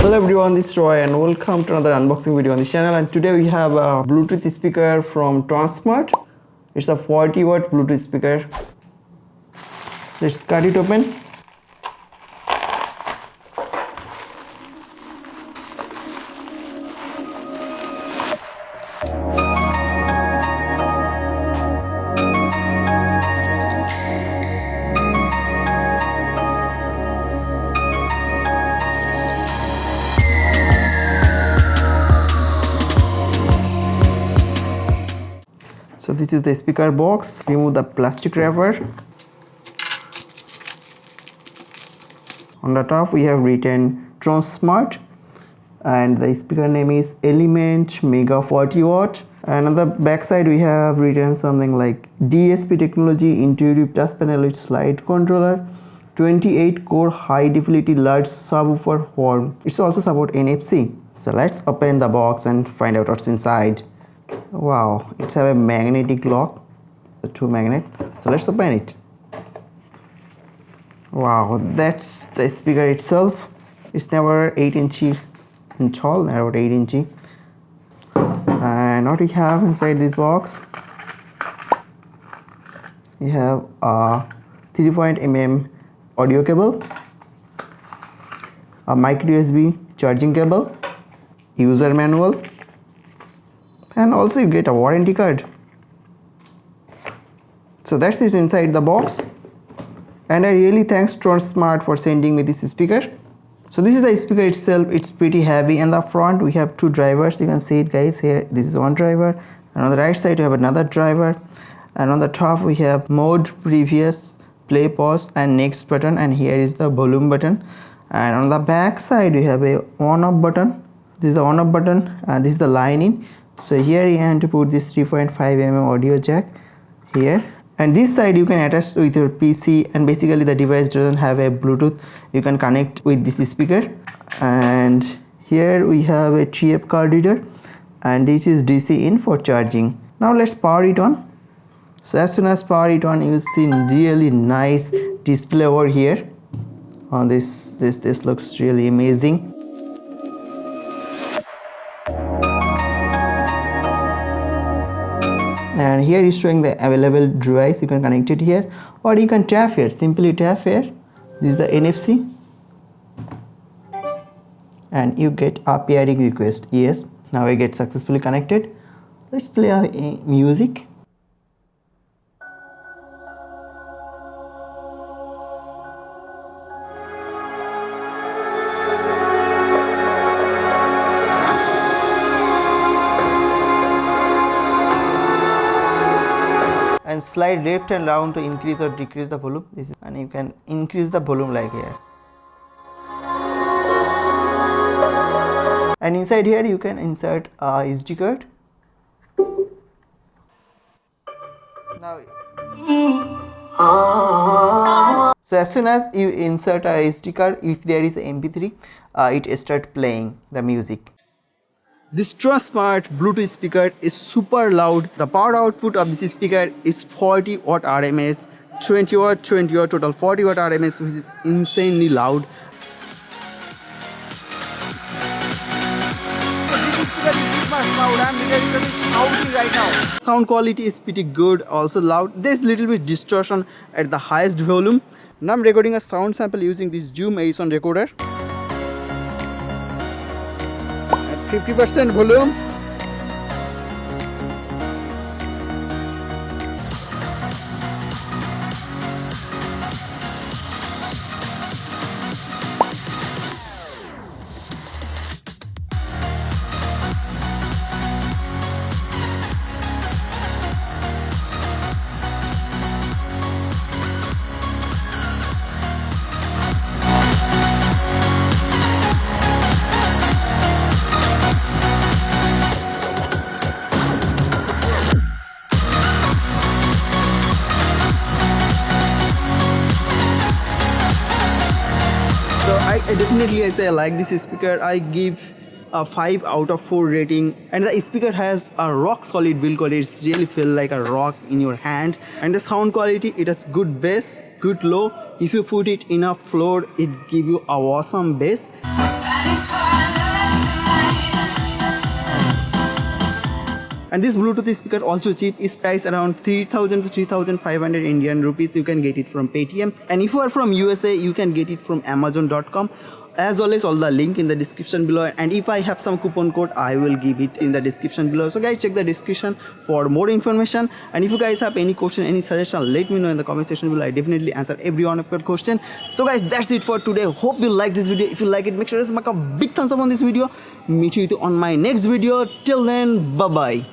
Hello everyone, this is Roy and welcome to another unboxing video on the channel. And today we have a Bluetooth speaker from Tronsmart. It's a 40-watt Bluetooth speaker. Let's cut it open. So this is the speaker box. Remove the plastic wrapper. On the top we have written Tronsmart and the speaker name is Element Mega 40 watt. And on the back side we have written something like DSP technology, intuitive touch panel with slide controller, 28 core high-fidelity large subwoofer horn. It's also support NFC. So let's open the box and find out what's inside. Wow, it's have a magnetic lock, the two magnet. So let's open it. Wow, that's the speaker itself. It's never 8 inch in tall, about 8 inch. And what we have inside this box, we have a 3.mm audio cable, a micro USB charging cable, user manual, and also you get a warranty card. So that's it inside the box, and I really thanks Tronsmart for sending me this speaker. So this is the speaker itself. It's pretty heavy. In the front we have two drivers, you can see it guys here. This is one driver, and on the right side we have another driver, and on the top we have mode, previous, play, pause and next button, and here is the volume button. And on the back side we have a on off button. This is the on off button, and this is the line in. So here you have to put this 3.5mm audio jack here, and this side you can attach with your PC, and basically the device doesn't have a Bluetooth. You can connect with this speaker. And here we have a 3F card reader, and this is DC in for charging. Now let's power it on. So as soon as power it on, you see really nice display over here on this looks really amazing. And here is showing the available device. You can connect it here, or you can tap here, simply tap here. This is the NFC, and you get a pairing request. Yes, now I get successfully connected. Let's play our music. And slide left and down to increase or decrease the volume. This is, and you can increase the volume like here. And inside here you can insert a SD card. Now, so as soon as you insert a SD card, if there is a MP3, it starts playing the music. This Tronsmart Bluetooth speaker is super loud. The power output of this speaker is 40 watt RMS, 20 watt, total 40 watt RMS, which is insanely loud. This speaker is this much loud. I'm literally shouting right now. Sound quality is pretty good, also loud. There's little bit distortion at the highest volume. Now I'm recording a sound sample using this Zoom A1 recorder. 50% volume. I definitely I like this speaker. I give a 5 out of 4 rating, and the speaker has a rock solid build quality. It's really feel like a rock in your hand, and the sound quality, it has good bass, good low. If you put it in a floor, it give you a awesome bass. And this Bluetooth speaker also cheap, is priced around 3000 to 3500 Indian rupees. You can get it from Paytm, and if you are from USA, you can get it from Amazon.com. As always, all the link in the description below, and if I have some coupon code, I will give it in the description below. So guys, check the description for more information, and if you guys have any question, any suggestion, let me know in the comment section below. I definitely answer every one of your question. So guys, that's it for today. Hope you like this video. If you like it, make sure to smack a big thumbs up on this video. Meet you on my next video. Till then, bye bye.